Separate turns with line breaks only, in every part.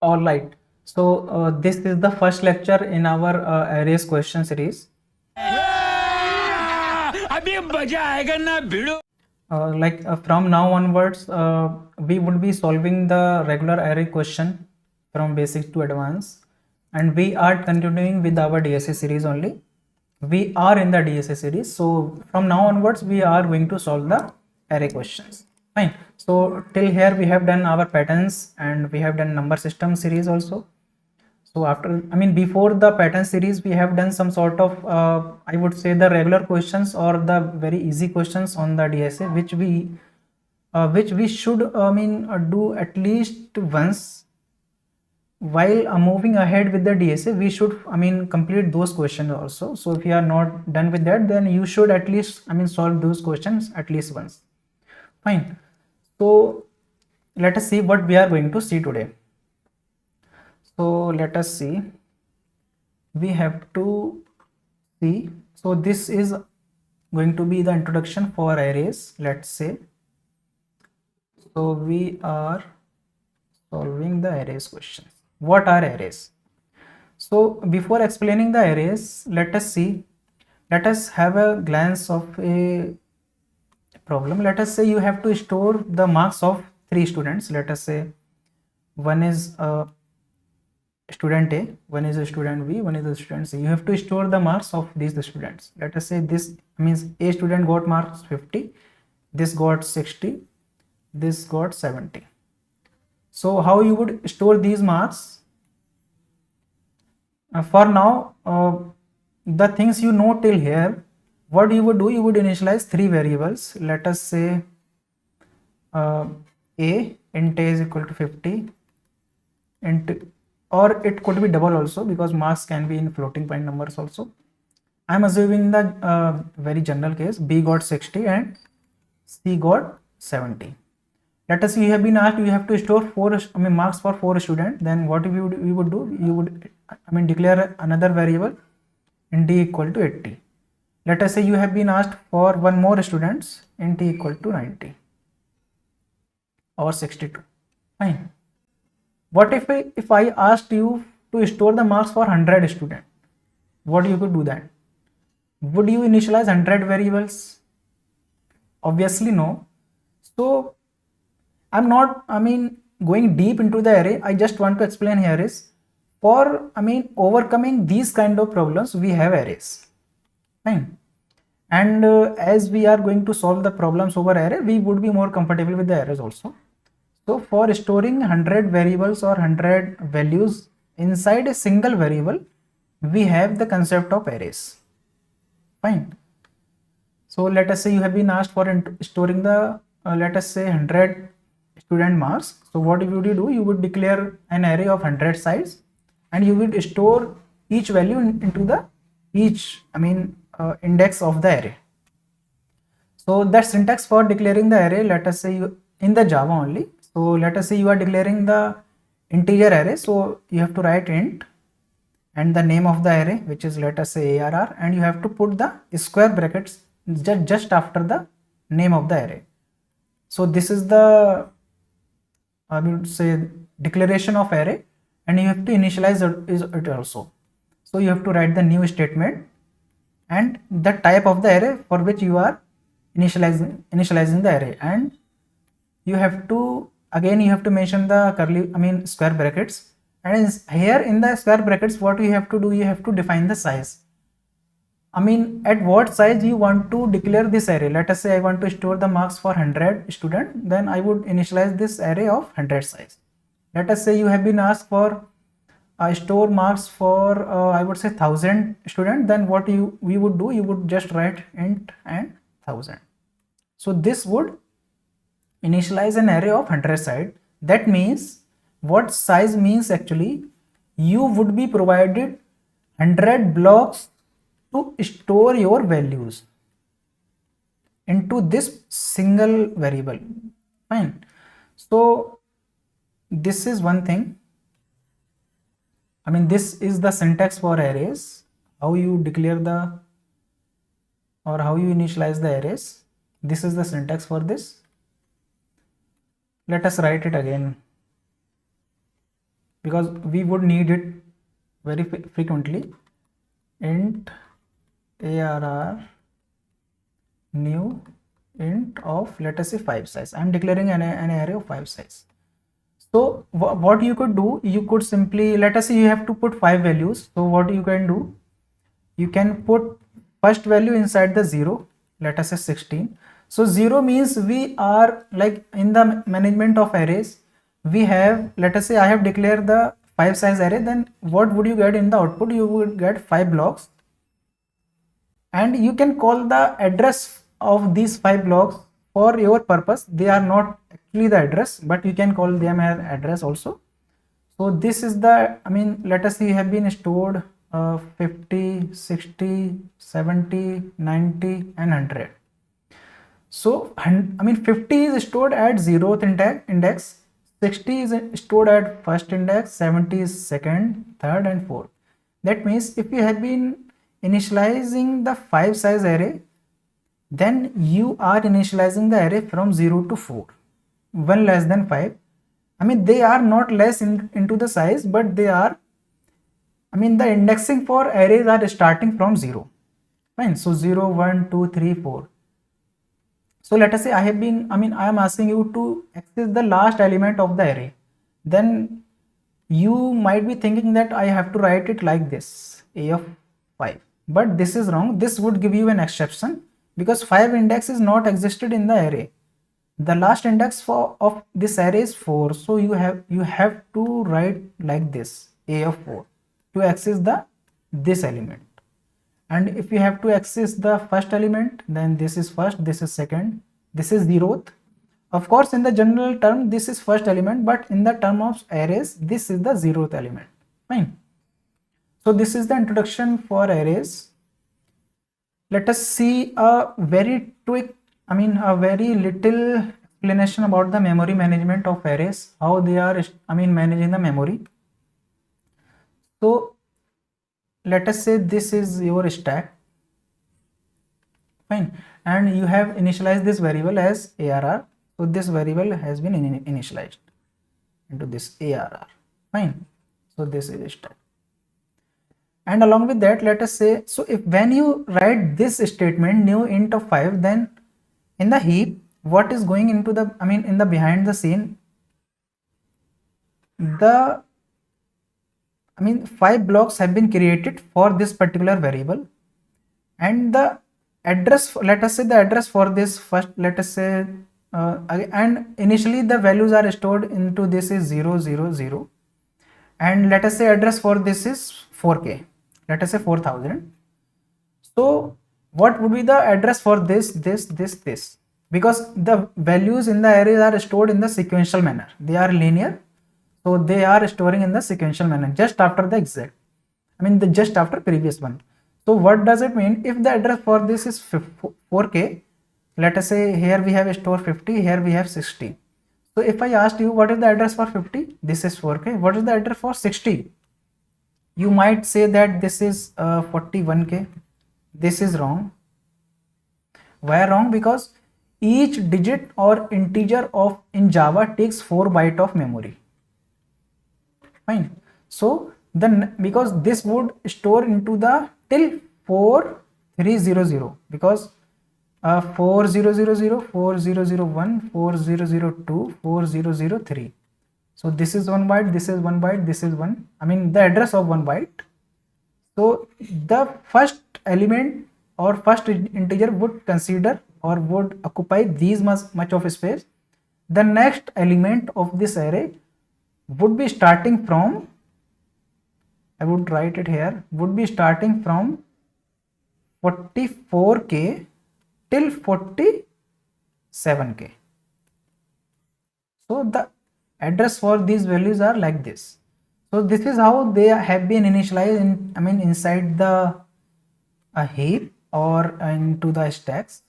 All right. So this is the first lecture in our arrays question series.
अभी मजा आएगा ना भिड़ो.
From now onwards, we would be solving the regular array question from basic to advanced, and we are continuing with our DSA series only. We are in the DSA series, so from now onwards, we are going to solve the array questions. Fine. So till here we have done our patterns and we have done number system series also. So after, I mean, before the pattern series, we have done some sort of, I would say, the regular questions or the very easy questions on the DSA, which we should, do at least once. While moving ahead with the DSA, we should, complete those questions also. So if you are not done with that, then you should at least, solve those questions at least once. Fine. So let us see what we are going to see today. So let us see. We have to see. So this is going to be the introduction for arrays, let's say. So we are solving the arrays questions. What are arrays? So before explaining the arrays, let us have a glance of a problem. Let us say you have to store the marks of 3 students. Let us say one is student A, one is a student B, one is a student C. You have to store the marks of these students. Let us say this means A student got marks 50, this got 60, this got 70. So how you would store these marks? For now, the things you know till here, what you would do, you would initialize 3 variables. Let us say A int A is equal to 50, int, or it could be double also, because marks can be in floating point numbers also. I am assuming the very general case, B got 60 and C got 70. Let us say you have been asked, you have to store marks for 4 students. Then what we would do, you would declare another variable int D equal to 80. Let us say you have been asked for one more students, int D equal to 90 or 62. Fine. What if I asked you to store the marks for 100 students? What you could do that? Would you initialize 100 variables? Obviously no. So I'm not going deep into the array. I just want to explain here is, for overcoming these kind of problems, we have arrays. Fine. And as we are going to solve the problems over array, we would be more comfortable with the arrays also. So for storing 100 variables or 100 values inside a single variable, we have the concept of arrays. Fine. So let us say you have been asked for storing the, let us say 100 student marks. So what would you do? You would declare an array of 100 size, and you would store each value into the index of the array. So that syntax for declaring the array, let us say you in the Java only. So let us say you are declaring the integer array. So you have to write int and the name of the array, which is, let us say, ARR, and you have to put the square brackets just after the name of the array. So this is the, I would say, declaration of array, and you have to initialize it also. So you have to write the new statement and the type of the array for which you are initializing the array, and you have to mention the square brackets. And here in the square brackets, what you have to do, you have to define the size. At what size you want to declare this array. Let us say I want to store the marks for 100 student, then I would initialize this array of 100 size. Let us say you have been asked for store marks for I would say 1000 student, then what we would do, you would just write int and 1000. So this would initialize an array of 100 size. That means, what size means actually, you would be provided 100 blocks to store your values into this single variable. Fine. So this is one thing. This is the syntax for arrays, how you declare the, or how you initialize the arrays. This is the syntax for this. Let us write it again. because we would need it very frequently. Int arr new int of, let us say, 5 size. I am declaring an array of 5 size. So what you could do, you could simply, let us say you have to put 5 values. So what you can do, you can put first value inside the 0, let us say 16. So 0 means we are, like in the management of arrays, we have, let us say I have declared the 5 size array, then what would you get in the output? You would get 5 blocks, and you can call the address of these 5 blocks for your purpose. They are not actually the address, but you can call them as address also. So this is the, I mean, let us see, have been stored 50, 60, 70, 90 and 100. So I mean 50 is stored at 0th index, 60 is stored at first index, 70 is second, third and fourth. That means if you have been initializing the 5 size array, then you are initializing the array from 0 to 4, 1 less than 5. I mean, they are not less into the size, but they are, I mean, the indexing for arrays are starting from 0. Fine. So 0, 1, 2, 3, 4. So let us say I am asking you to access the last element of the array. Then you might be thinking that I have to write it like this, a of 5. But this is wrong. This would give you an exception, because 5 index is not existed in the array. The last index of this array is 4. So you have to write like this, a of 4, to access this element. And if you have to access the first element, then this is first, this is second, this is 0th. Of course, in the general term, this is first element, but in the term of arrays, this is the 0th element. Fine. So this is the introduction for arrays. Let us see a very quick, a very little explanation about the memory management of arrays, how they are, managing the memory. So let us say this is your stack. Fine. And you have initialized this variable as arr. So this variable has been initialized into this arr. Fine. So this is stack. And along with that, let us say, so if when you write this statement, new int of 5, then in the heap, what is going into the, in the behind the scene, the 5 blocks have been created for this particular variable, and the address, let us say the address for this first, let us say, and initially the values are stored into this is 0, 0, 0, and let us say address for this is 4k, let us say 4000. So what would be the address for this, because the values in the array are stored in the sequential manner, they are linear. So they are storing in the sequential manner just after the exact, just after previous one. So what does it mean? If the address for this is 4k, let us say here we have store 50, here we have 60. So if I asked you what is the address for 50, this is 4k. What is the address for 60? You might say that this is 41k. This is wrong. Why wrong? Because each digit or integer in Java takes 4 bytes of memory. Fine. So then, because this would store into the till 4300, because 4000, 4001, 4002, 4003. So this is 1 byte, this is 1 byte, this is one, the address of 1 byte. So the first element or first integer would consider or would occupy these much of space. The next element of this array would be starting from, I would write it here, would be starting from 44k till 47k. So the address for these values are like this. So this is how they have been initialized inside the heap or into the stacks.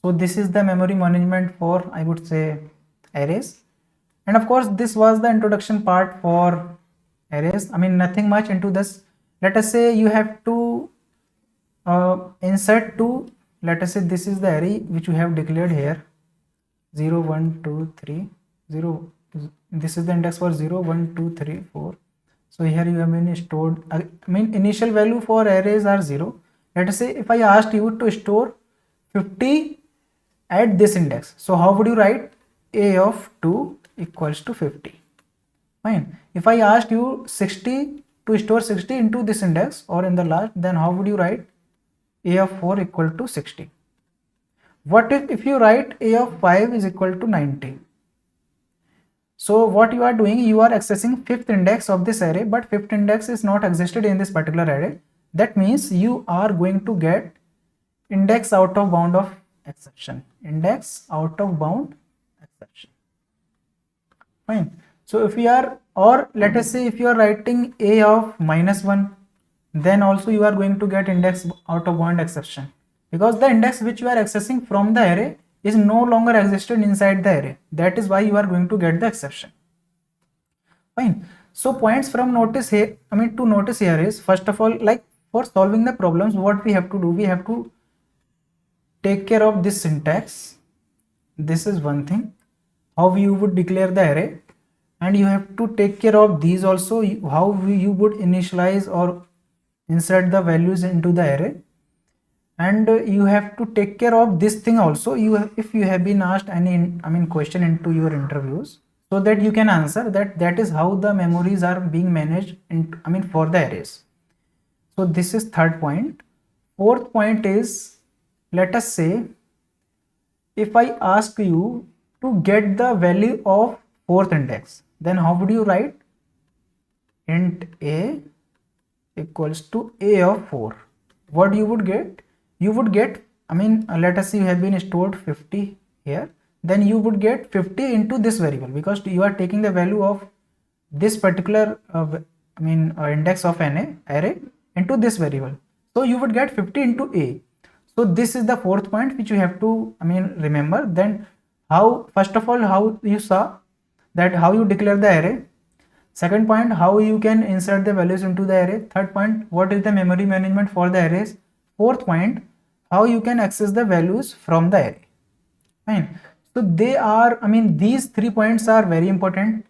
So this is the memory management for, I would say, arrays. And of course, this was the introduction part for arrays. Nothing much into this. Let us say you have to insert two, let us say this is the array which you have declared here, 0, 1, 2, 3, 0. This is the index for 0, 1, 2, 3, 4. So here you have been stored, I mean initial value for arrays are 0. Let us say if I asked you to store 50 at this index, so how would you write? A of 2 equals to 50. Fine. If I asked you 60 to store 60 into this index or in the last, then how would you write? A of 4 equal to 60. What if you write A of 5 is equal to 90? So what you are doing, you are accessing fifth index of this array, but fifth index is not existed in this particular array. That means you are going to get index out of bound of exception. Index out of bound exception. Fine. So if you are, or let us say if you are writing A of -1, then also you are going to get index out of bound exception, because the index which you are accessing from the array is no longer existed inside the array. That is why you are going to get the exception. Fine. So points from notice here, to notice here is, first of all, like for solving the problems, what we have to do, we have to take care of this syntax. This is one thing, how you would declare the array, and you have to take care of these also, how you would initialize or insert the values into the array. And you have to take care of this thing also, if you have been asked any question into your interviews, so that you can answer that is how the memories are being managed for the arrays. So this is third point. Fourth point is, let us say if I ask you to get the value of fourth index, then how would you write? Int a equals to A of 4. What you would get? You would get, let us say you have been stored 50 here, then you would get 50 into this variable, because you are taking the value of this particular index of an array into this variable. So you would get 50 into A. So this is the fourth point which you have to remember. Then how, first of all, how you saw that how you declare the array. Second point, how you can insert the values into the array. Third point, what is the memory management for the arrays. Fourth point, how you can access the values from the array. Fine. So they are, these 3 points are very important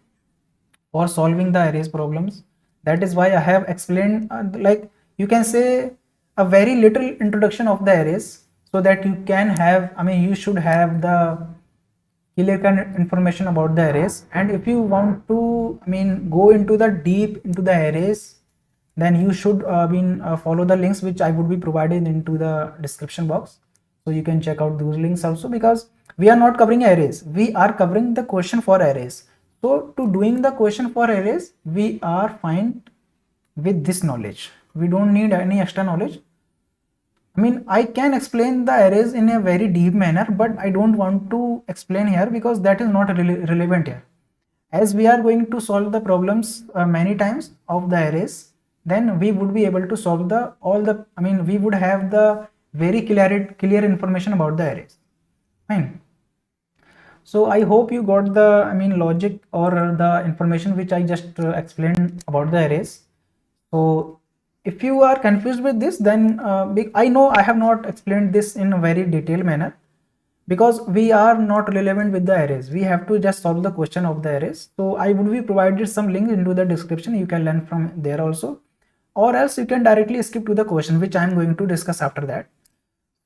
for solving the arrays problems. That is why I have explained, like you can say, a very little introduction of the arrays, so that you can have, you should have the clear information about the arrays. And if you want to go into the deep into the arrays, then you should follow the links which I would be providing into the description box, so you can check out those links also, because we are not covering arrays, we are covering the question for arrays. So to doing the question for arrays, we are fine with this knowledge. We don't need any extra knowledge. I can explain the arrays in a very deep manner, but I don't want to explain here because that is not relevant here. As we are going to solve the problems many times of the arrays, then we would be able to solve we would have the very clear information about the arrays. Fine. So I hope you got the logic or the information which I just explained about the arrays. So if you are confused with this, then I know I have not explained this in a very detailed manner, because we are not relevant with the arrays. We have to just solve the question of the arrays. So I would be provided some link into the description. You can learn from there also, or else you can directly skip to the question which I am going to discuss after that.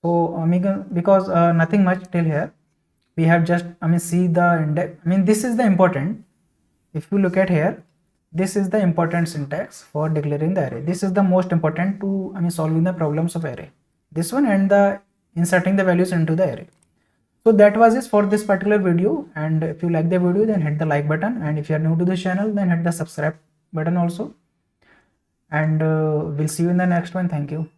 So because nothing much till here. We have just see the index. This is the important. If you look at here, this is the important syntax for declaring the array. This is the most important to solving the problems of array. This one, and the inserting the values into the array. So that was it for this particular video. And if you like the video, then hit the like button, and if you are new to this channel, then hit the subscribe button also. And we'll see you in the next one. Thank you.